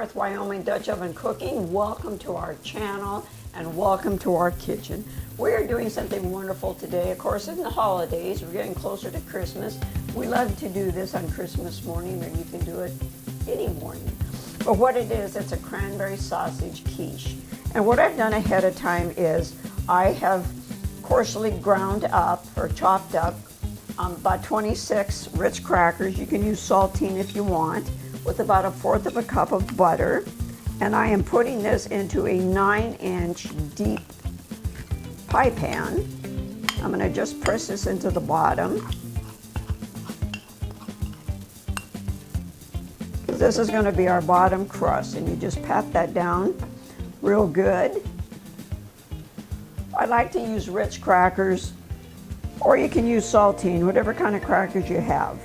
with Wyoming Dutch Oven Cooking. Welcome to our channel and welcome to our kitchen. We are doing something wonderful today. Of course, in the holidays, we're getting closer to Christmas. We love to do this on Christmas morning, or you can do it any morning. But what it is, it's a cranberry sausage quiche. And what I've done ahead of time is I have coarsely ground up or chopped up about 26 Ritz Crackers. You can use saltine if you want, with about 1/4 of a cup of butter. And I am putting this into a 9-inch deep pie pan. I'm going to just press this into the bottom. This is going to be our bottom crust, and you just pat that down real good. I like to use Ritz Crackers, or you can use saltine, whatever kind of crackers you have.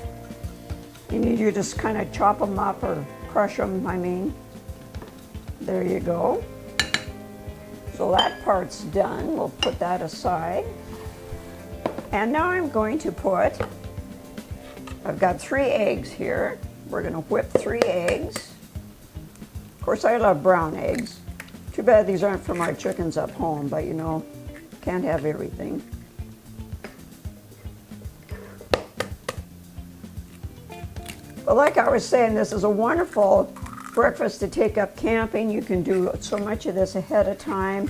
You need to just kind of chop them up or crush them, I mean. There you go. So that part's done. We'll put that aside. And now I'm going to put, I've got 3 eggs here. We're going to whip 3 eggs. Of course, I love brown eggs. Too bad these aren't from our chickens up home, but you know, can't have everything. But like I was saying, this is a wonderful breakfast to take up camping. You can do so much of this ahead of time.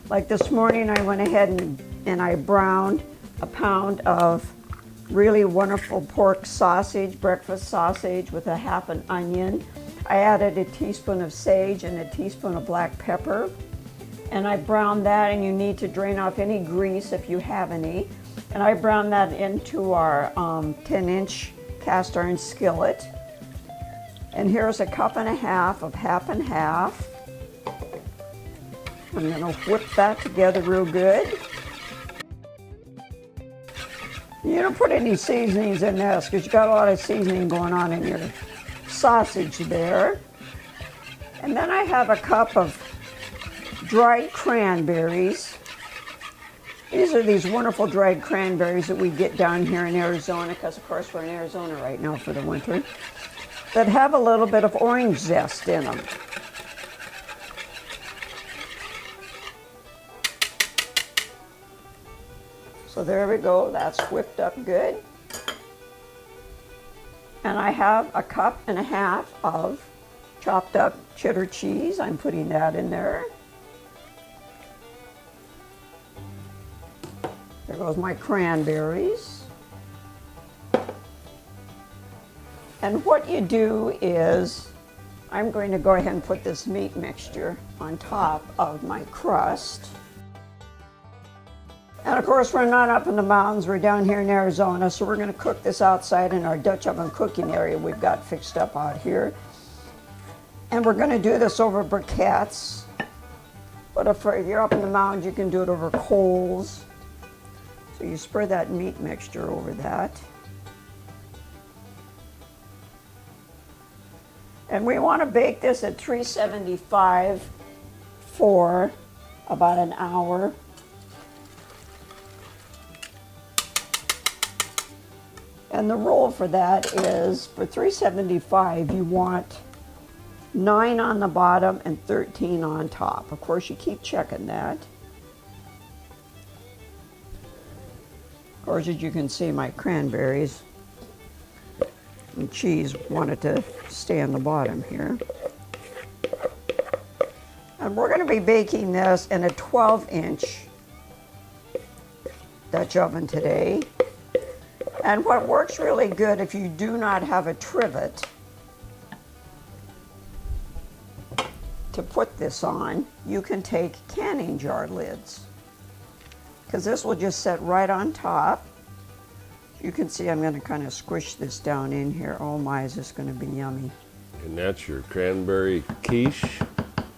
Like this morning, I went ahead and I browned a pound of really wonderful pork sausage, breakfast sausage, with a 1/2 onion. I added a teaspoon of sage and a teaspoon of black pepper. And I browned that, and you need to drain off any grease if you have any. And I browned that into our 10-inch cast iron skillet. And here's a 1.5 cups of 1/2 and 1/2. I'm going to whip that together real good. You don't put any seasonings in this because you got a lot of seasoning going on in your sausage there. And then I have a cup of dried cranberries. These are these wonderful dried cranberries that we get down here in Arizona, because of course we're in Arizona right now for the winter, that have a little bit of orange zest in them. So there we go, that's whipped up good. And I have a 1.5 cups of chopped up cheddar cheese. I'm putting that in there. There goes my cranberries. And what you do is, I'm going to go ahead and put this meat mixture on top of my crust. And of course, we're not up in the mountains, we're down here in Arizona, so we're going to cook this outside in our Dutch oven cooking area we've got fixed up out here. And we're going to do this over briquettes. But if you're up in the mountains, you can do it over coals. So you spread that meat mixture over that. And we want to bake this at 375 for about an hour. And the rule for that is, for 375, you want 9 on the bottom and 13 on top. Of course, you keep checking that. Of course, as you can see, my cranberries and cheese wanted to stay on the bottom here. And we're going to be baking this in a 12-inch Dutch oven today. And what works really good, if you do not have a trivet to put this on, you can take canning jar lids, because this will just set right on top. You can see I'm going to kind of squish this down in here. Oh my, is this going to be yummy. And that's your cranberry quiche?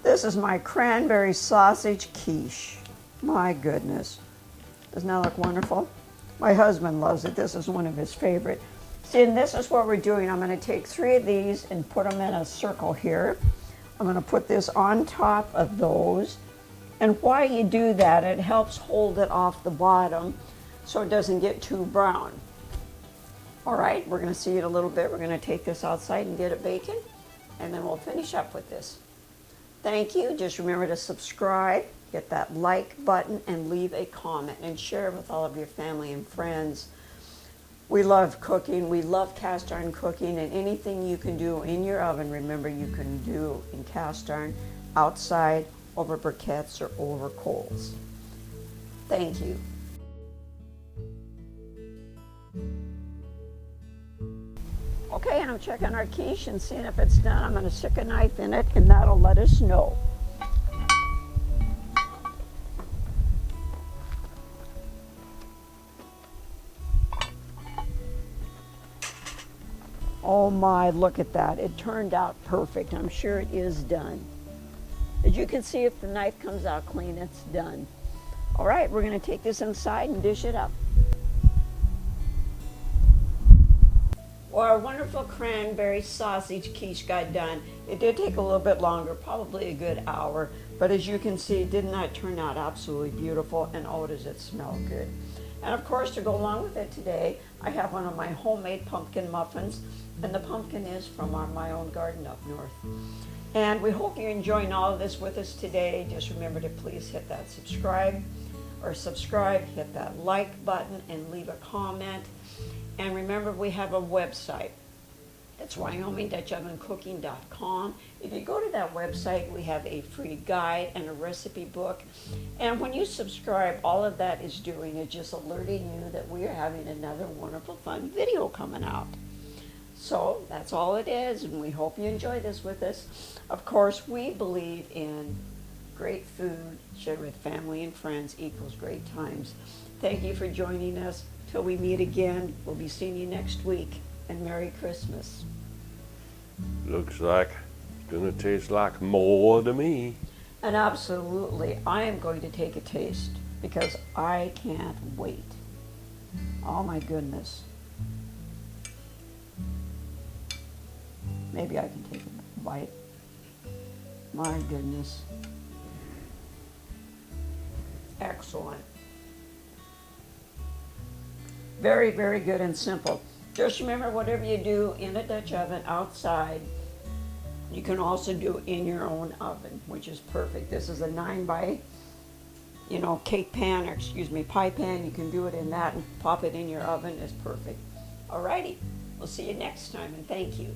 This is my cranberry sausage quiche. My goodness. Doesn't that look wonderful? My husband loves it. This is one of his favorite. See, and this is what we're doing. I'm going to take 3 of these and put them in a circle here. I'm going to put this on top of those. And why you do that, it helps hold it off the bottom so it doesn't get too brown. All right, we're going to see it a little bit. We're going to take this outside and get it baking. and then we'll finish up with this. Thank you. Just remember to subscribe, hit that like button, and leave a comment and share it with all of your family and friends. We love cooking. We love cast iron cooking, and anything you can do in your oven, remember you can do in cast iron, outside, over briquettes, or over coals. Thank you. Okay, and I'm checking our quiche and seeing if it's done. I'm going to stick a knife in it, and that'll let us know. Oh my, look at that. It turned out perfect. I'm sure it is done. As you can see, if the knife comes out clean, it's done. All right, we're going to take this inside and dish it up. Well, our wonderful cranberry sausage quiche got done. It did take a little bit longer, probably a good hour, but as you can see, did not turn out absolutely beautiful, and oh, does it smell good. And of course, to go along with it today, I have one of my homemade pumpkin muffins, and the pumpkin is from my own garden up north. And we hope you're enjoying all of this with us today. Just remember to please hit that subscribe, hit that like button, and leave a comment. And remember, we have a website. It's WyomingDutchOvenCooking.com. If you go to that website, we have a free guide and a recipe book. And when you subscribe, all of that is doing is just alerting you that we are having another wonderful, fun video coming out. So that's all it is, and we hope you enjoy this with us. Of course, we believe in great food shared with family and friends equals great times. Thank you for joining us. Till we meet again, we'll be seeing you next week, and Merry Christmas. Looks like it's gonna taste like more to me. And absolutely, I am going to take a taste because I can't wait. Oh my goodness. Maybe I can take a bite. My goodness. Excellent. Very, very good and simple. Just remember, whatever you do in a Dutch oven outside, you can also do in your own oven, which is perfect. This is a 9 by, cake pan, or pie pan. You can do it in that and pop it in your oven. It's perfect. Alrighty, we'll see you next time, and thank you.